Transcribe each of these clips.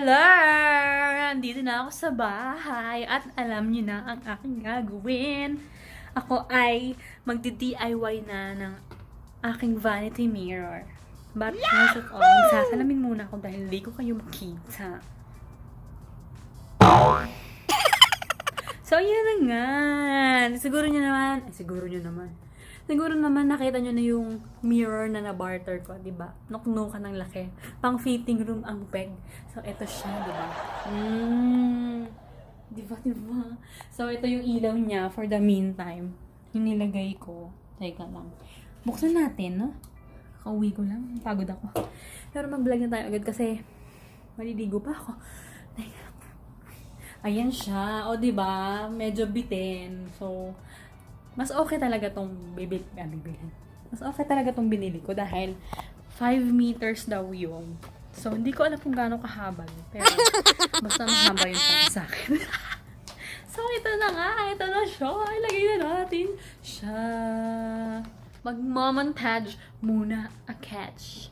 Hello! Nandito na ako sa bahay at alam niyo na ang aking gagawin. Ako ay magdi-DIY na ng aking vanity mirror. But first of all, magsasalamin muna ako dahil hindi ko kayo makita. So, yun na nga. Siguro naman nakita nyo na yung mirror na na-barter ko, di ba? Nuknukan ng laki. Pang fitting room ang peg. So, ito siya, di ba? Diba? So, ito yung ilaw niya for the meantime. Yung nilagay ko. Teka lang. Buksan natin, no? Kauwi ko lang. Pagod ako. Pero mag-vlog na tayo agad kasi maliligo pa ako. Ayan siya. O, diba? Medyo bitin. So, mas okay talaga tong bibili. Mas okay talaga tong binili ko dahil 5 meters daw yun. So, hindi ko alam kung gaano kahaba yun. Pero, basta mahaba yun para sa akin. So, ito na nga. Ito na siya. Ilagay na natin siya. Mag-montage muna a catch.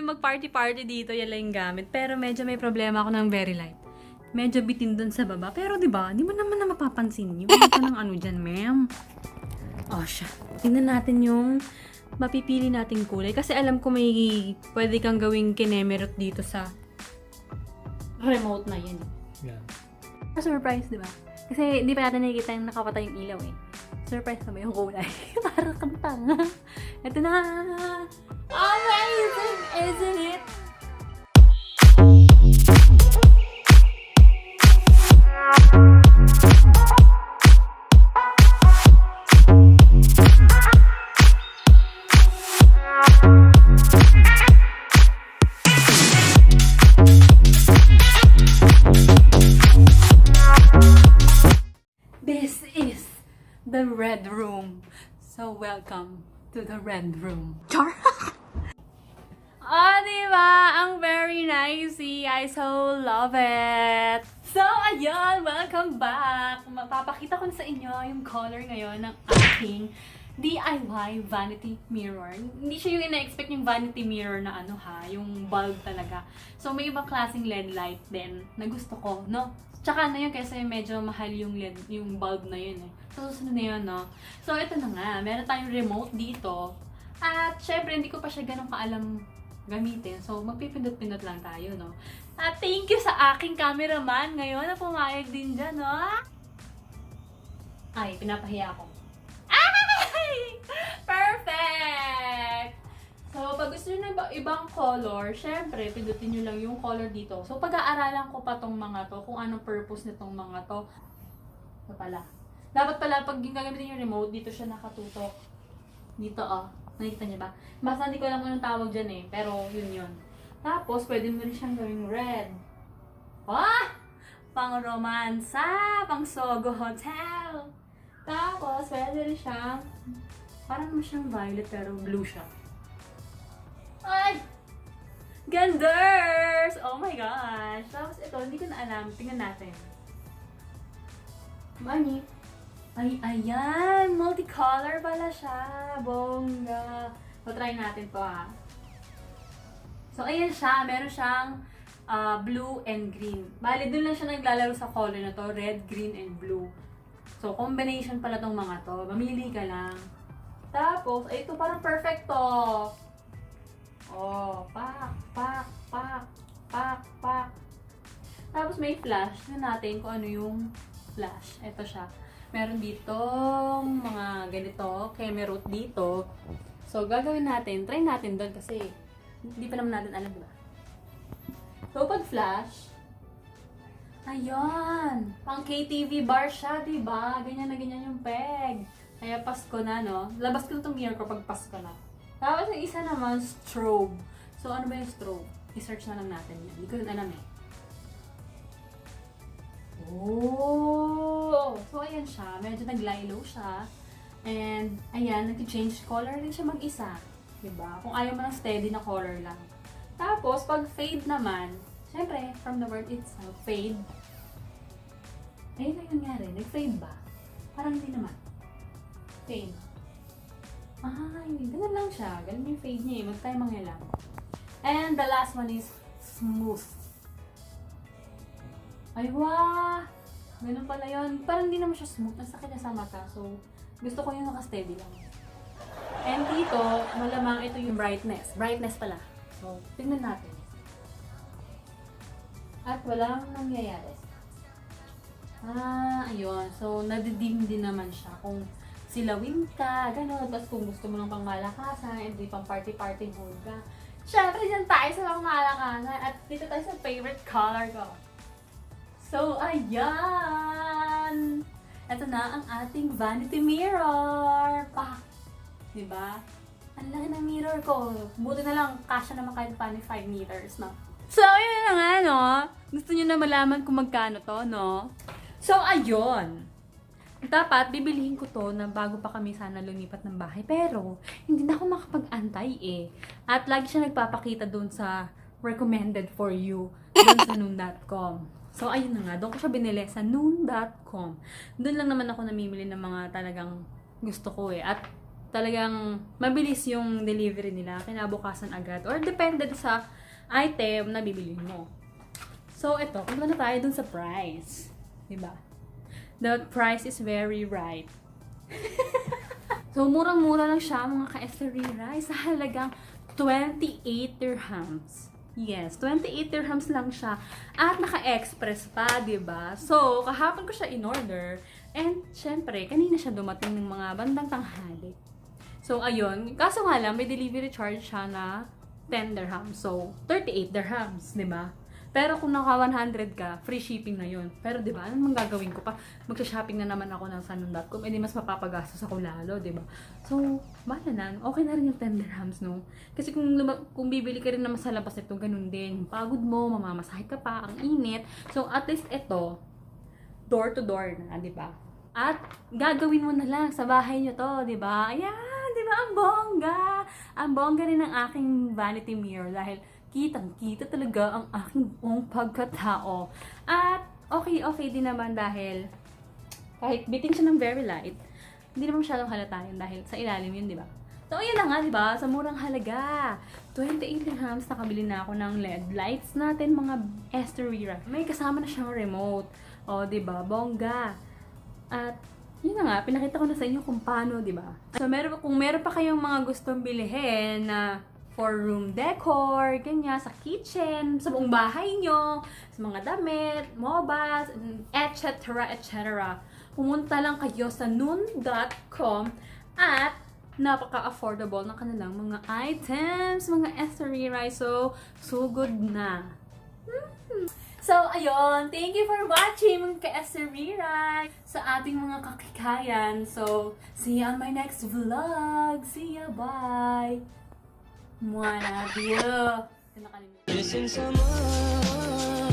Mag-party dito, yan lang yung gamit. Pero medyo may problema ako ng very light. Medyo bitin dun sa baba. Pero diba, di mo naman na mapapansin yun. Ito ng ano dyan, ma'am. Oh, siya. Tingnan natin yung mapipili nating kulay. Kasi alam ko may pwede kang gawing kinemerot dito sa remote na yan. Yeah. Surprise, diba? Kasi hindi pa natin nakikita yung nakapatay yung ilaw eh. Surprise na ba yung kulay? Para kang tanga. Ito na! Amazing, isn't it? This is the red room. So welcome to the red room. Char! Diba? Ang very nicey. I so love it. So, ayun. Welcome back. Mapapakita ko sa inyo yung color ngayon ng aking DIY vanity mirror. Hindi siya yung ina-expect yung vanity mirror na ano ha, yung bulb talaga. So, may ibang klaseng LED light din na gusto ko, no? Tsaka na yun kasi medyo mahal yung LED, yung bulb na yun eh. So, susunod na yun, no? So, ito na nga. Meron tayong remote dito. At, syempre, hindi ko pa siya ganun kaalam gamitin. So, magpipindot-pindot lang tayo, no? At thank you sa aking cameraman ngayon na pumayag din dyan, no? Ay, pinapahiya ako. Ay! Perfect! So, pag gusto nyo ng ibang color, syempre, pindutin nyo lang yung color dito. So, pag-aaralan ko pa tong mga to, kung anong purpose nitong mga to. Ito pala. Dapat pala, pag gagamitin yung remote, dito siya nakatutok. Dito, oh. Nakikita niyo ba? Basta hindi ko alam kung anong tawag dyan eh. Pero yun. Tapos, pwede mo rin siyang gawing red. Pang romansa! Pang Sogo Hotel! Tapos, pwede rin siyang parang mo siyang violet pero blue siya. Ay! Ganders! Oh my gosh! Tapos ito, hindi ko na alam. Tingnan natin. Money. Ay, ayan! Multicolor pala siya. Bongga. So, try natin to ha. So, ayan siya. Meron siyang blue and green. Bali, dun lang siya naglalaro sa color na to. Red, green, and blue. So, combination pala tong mga to. Mamili ka lang. Tapos, ay, ito parang perfecto. Oh, pak, pak, pak, pak, pak. Tapos may flash. Tignan natin kung ano yung flash. Ito siya. Meron dito mga ganito. Camera root dito. So, gagawin natin. Try natin doon kasi hindi pa naman natin alam, diba? So, pag flash, ayun! Pang KTV bar siya, diba? Ganyan na ganyan yung peg. Kaya Pasko na, no? Labas ko na itong mirror ko pag Pasko na. Tapos yung isa naman, strobe. So, ano ba yung strobe? I-search na lang natin yan. Hindi ko rin alam eh. Oh! So, ayan siya. Medyo nag-lilo siya. And, ayan, nag-change color din siya mag-isa. Diba? Kung ayaw mo ng steady na color lang. Tapos, pag fade naman, syempre, from the word itself, fade. Ayun na yung nangyari. Nag-fade ba? Parang hindi naman. Fade. Ay, ganun lang siya. Ganun yung fade niya eh. Mag-timing niya lang. And the last one is smooth. Ay, wah! Ganun pala yun. Parang hindi naman siya smooth. Ang sakit niya sa mata. So, gusto ko yung naka-steady lang. And dito, malamang ito yung brightness. Brightness pala. So, tingnan natin. At walang nangyayari. Ah, ayun. So, nadidim din naman siya. Kung silawin ka, gano'n. Tapos kung gusto mo ng pangmalakasan, hindi pang party-party mode ka. Siyempre, dyan tayo sa pangmalakasan. At dito tayo sa favorite color ko. So, ayan! Ito na ang ating Vanity Mirror! Pa! Diba? Ang laki ng mirror ko. Buti na lang, kasya naman kahit 5 meters, no? So, yun na nga, no? Gusto nyo na malaman kung magkano to, no? So, ayun! Dapat, bibilihin ko to na bago pa kami sana lumipat ng bahay. Pero, hindi na ako makapag-antay eh. At lagi siya nagpapakita dun sa recommended for you dun sa noon.com. So, ayun na nga. Doon ko siya binili sa noon.com. Doon lang naman ako namimili ng mga talagang gusto ko eh. At talagang mabilis yung delivery nila. Kinabukasan agad. Or depende sa item na bibili mo. So, ito. Punta na tayo dun sa price. Diba? The price is very right. So, murang-mura lang siya mga ka-Esteriray sa halagang 28 dirhams. Yes, 28 dirhams lang siya. At naka-express pa, diba? So, kahapon ko siya in-order. And, syempre, kanina siya dumating ng mga bandang tanghali. So, ayun. Kaso nga lang, may delivery charge siya na 10 dirhams. So, 38 dirhams, diba? Pero kung naka 100 ka, free shipping na yun. Pero diba, ano mang gagawin ko pa? Magsha-shopping na naman ako ng sanon.com. Eh, di mas mapapagastos ako lalo, diba? So, bahala na. Okay na rin yung 10 dirhams, no? Kasi kung bibili ka rin naman sa labas ito, ganun din. Pagod mo, mamamasahe ka pa, ang init. So, at least ito, door to door na, diba? At gagawin mo na lang sa bahay nyo to, diba? Ayan, diba? Ang bongga! Ang bongga rin ng aking vanity mirror dahil kitang-kita talaga ang aking buong pagkatao. At okay din naman dahil kahit bitin siya ng very light, hindi naman masyadong halata yun dahil sa ilalim yun, di ba? So, yun na nga, di ba? Sa murang halaga. 28 dirhams, nakabili na ako ng LED lights natin, mga Esteriray. May kasama na siyang remote. O, di ba? Bongga. At yun na nga, pinakita ko na sa inyo kung paano, di ba? So, kung meron pa kayong mga gustong bilihin na for room decor, ganyan, sa kitchen, sa buong bahay nyo, sa mga damit, mobiles, etc. Pumunta lang kayo sa noon.com at napaka-affordable ng kanilang mga items, mga Esteriray. So good na. So, ayun. Thank you for watching mga ka-Esteriray sa ating mga kakikayan. So, see you on my next vlog. See ya. Bye. MwaaLavyuu. Listen some more.